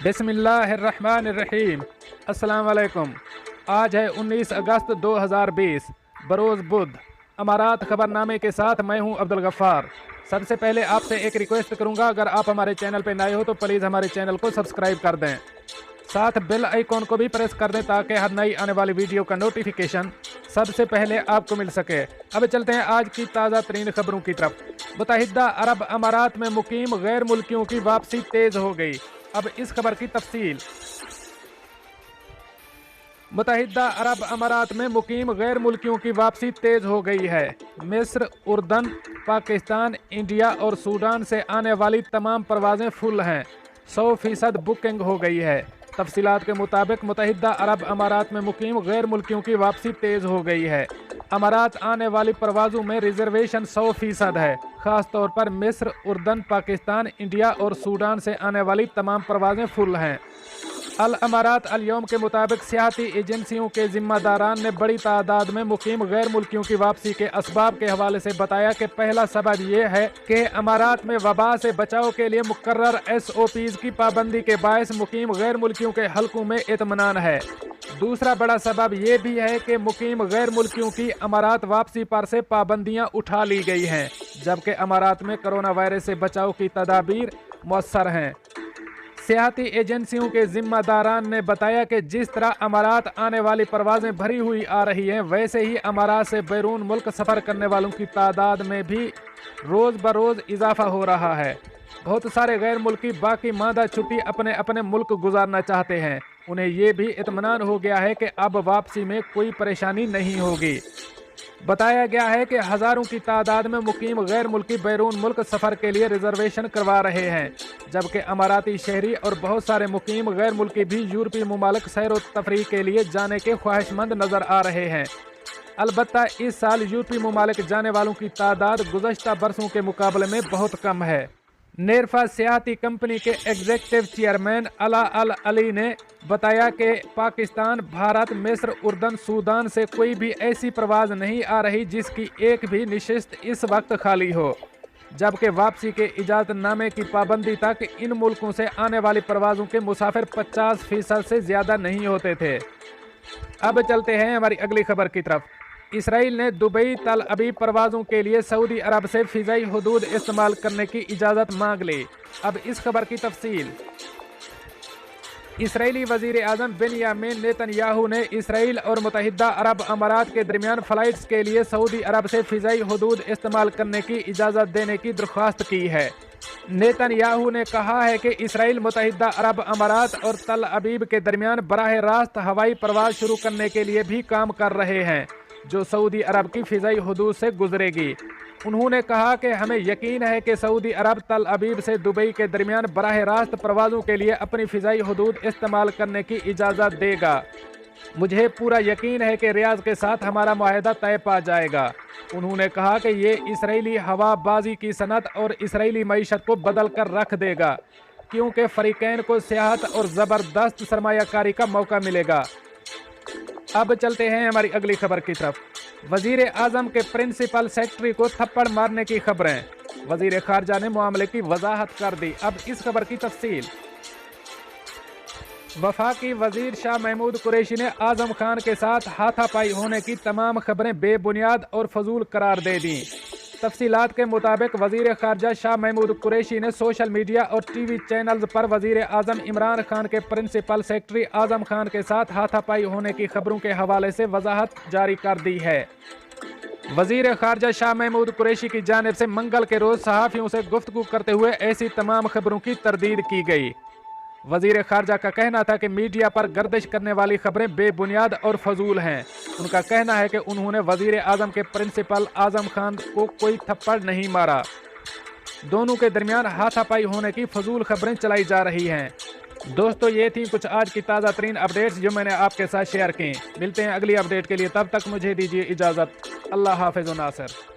बिस्मिल्लाहिर्रहमानिर्रहीम। अस्सलाम वालेकुम। आज है 19 अगस्त 2020 बरोज़ बुध। अमारात खबरनामे के साथ मैं हूं अब्दुल गफ्फार। सबसे पहले आपसे एक रिक्वेस्ट करूंगा, अगर आप हमारे चैनल पर नए हो तो प्लीज़ हमारे चैनल को सब्सक्राइब कर दें, साथ बेल आइकॉन को भी प्रेस कर दें ताकि हर नई आने वाली वीडियो का नोटिफिकेशन सबसे पहले आपको मिल सके। अब चलते हैं आज की ताज़ा तरीन खबरों की तरफ। मुत्तहिदा अरब अमारात में मुकीम गैर मुल्कियों की वापसी तेज़ हो गई। अब इस खबर की तफसील। मुत्तहिदा अरब अमारात में मुकीम गैर मुल्कियों की वापसी तेज़ हो गई है। मिस्र, उर्दन, पाकिस्तान, इंडिया और सूडान से आने वाली तमाम परवाज़ें फुल हैं। 100% बुकिंग हो गई है। तफसीलात के मुताबिक मुत्तहिदा अरब अमारात में मुकीम गैर मुल्कियों की वापसी तेज़ हो गई है। अमारात आने वाली परवाज़ों में रिजर्वेशन 100% है। ख़ास तौर पर मिस्र, उर्दन, पाकिस्तान, इंडिया और सूडान से आने वाली तमाम परवाज़ें फुल हैं। अल अमारात अल यौम के मुताबिक सियाहती एजेंसियों के ज़िम्मेदारान ने बड़ी तादाद में मुकीम गैर मुल्कियों की वापसी के असबाब के हवाले से बताया कि पहला सबब यह है कि अमारात में वबा से बचाव के लिए मुकर्रर SOPs की पाबंदी के बायस मुकीम गैर मुल्कियों के हलकों में इत्मीनान है। दूसरा बड़ा सबब यह भी है कि मुकीम गैर मुल्कियों की अमारात वापसी पर से पाबंदियाँ उठा ली गई हैं, जबकि अमारात में कोरोना वायरस से बचाव की तदाबीर मौसर हैं। सियाहती एजेंसियों के ज़िम्मेदारान ने बताया कि जिस तरह अमारात आने वाली परवाज़ें भरी हुई आ रही हैं, वैसे ही अमारात से बैरून मुल्क सफ़र करने वालों की तादाद में भी रोज़ बरोज़ इजाफा हो रहा है। बहुत सारे गैर मुल्की बाकी मादा छुट्टी अपने अपने मुल्क गुजारना चाहते हैं। उन्हें ये भी इत्मीनान हो गया है कि अब वापसी में कोई परेशानी नहीं होगी। बताया गया है कि हज़ारों की तादाद में मुकीम गैर मुल्की बैरून मुल्क सफ़र के लिए रिजर्वेशन करवा रहे हैं, जबकि अमाराती शहरी और बहुत सारे मुकीम गैर मुल्की भी यूरोपीय मुमालिक सैर व तफरीह के लिए जाने के ख्वाहिशमंद नज़र आ रहे हैं। अलबत्ता इस साल यूरोपीय मुमालिक जाने वालों की तादाद गुज़श्ता बरसों के मुकाबले में बहुत कम है। नेरफा सियाहती कंपनी के एग्जीक्यूटिव चेयरमैन अला अल अली ने बताया कि पाकिस्तान, भारत, मिस्र, उर्दन, सूडान से कोई भी ऐसी परवाज़ नहीं आ रही जिसकी एक भी नशिस्त इस वक्त खाली हो, जबकि वापसी के इजाज़तनामे की पाबंदी तक इन मुल्कों से आने वाली परवाज़ों के मुसाफिर 50% से ज़्यादा नहीं होते थे। अब चलते हैं हमारी अगली खबर की तरफ। इसराइल ने दुबई तल अबीब परवाज़ों के लिए सऊदी अरब से फ़िज़ाई हुदूद इस्तेमाल करने की इजाज़त मांग ली। अब इस खबर की तफसील। इसराइली वज़ीर आज़म बेंयामिन नेतन्याहू ने इसराइल और मुत्तहिदा अरब अमारात के दरमियान फ़्लाइट्स के लिए सऊदी अरब से फ़िज़ाई हुदूद इस्तेमाल करने की इजाज़त देने की दरख्वास्त की है। नेतन्याहू ने कहा है कि इसराइल मुत्तहिदा अरब अमारात और तल अबीब के दरमियान बराह रास्त हवाई परवाज़ शुरू करने के लिए भी काम कर रहे हैं, जो सऊदी अरब की फ़िज़ाई हुदूद से गुजरेगी। उन्होंने कहा कि हमें यकीन है कि सऊदी अरब तल अबीब से दुबई के दरमियान बराह रास्त परवाज़ों के लिए अपनी फ़िज़ाई हुदूद इस्तेमाल करने की इजाज़त देगा। मुझे पूरा यकीन है कि रियाद के साथ हमारा मुआहदा तय पा जाएगा। उन्होंने कहा कि ये इसराइली हवाबाजी की सनत और इसराइली मईशत को बदल कर रख देगा, क्योंकि फ़रीक़ैन को सियाहत और ज़बरदस्त सरमायाकारी का मौका मिलेगा। अब चलते हैं हमारी अगली खबर की तरफ। वज़ीर आज़म के प्रिंसिपल सेक्रेटरी को थप्पड़ मारने की खबरें। वज़ीर ख़ारजा ने मामले की वजाहत कर दी। अब इस खबर की तफसील। वफाकी वज़ीर शाह महमूद कुरैशी ने आज़म खान के साथ हाथापाई होने की तमाम खबरें बेबुनियाद और फजूल करार दे दी। तफसीलात के मुताबिक वज़ीर ख़ारजा शाह महमूद कुरैशी ने सोशल मीडिया और TV चैनल्स पर वज़ीर आज़म इमरान खान के प्रिंसिपल सेक्रेटरी आज़म खान के साथ हाथापाई होने की खबरों के हवाले से वजाहत जारी कर दी है। वज़ीर ख़ारजा शाह महमूद कुरैशी की जानिब से मंगल के रोज़ सहाफ़ियों से गुफ्तगू करते हुए ऐसी तमाम खबरों की तरदीद की गई। वज़ीर ख़ारजा का कहना था कि मीडिया पर गर्दिश करने वाली खबरें बेबुनियाद और फजूल हैं। उनका कहना है कि उन्होंने वज़ीर आज़म के प्रिंसिपल आज़म खान को कोई थप्पड़ नहीं मारा। दोनों के दरमियान हाथापाई होने की फजूल खबरें चलाई जा रही हैं। दोस्तों, ये थी कुछ आज की ताज़ा तरीन अपडेट्स जो मैंने आपके साथ शेयर की। मिलते हैं अगली अपडेट के लिए, तब तक मुझे दीजिए इजाज़त। अल्लाह हाफ़िज़ व नासिर।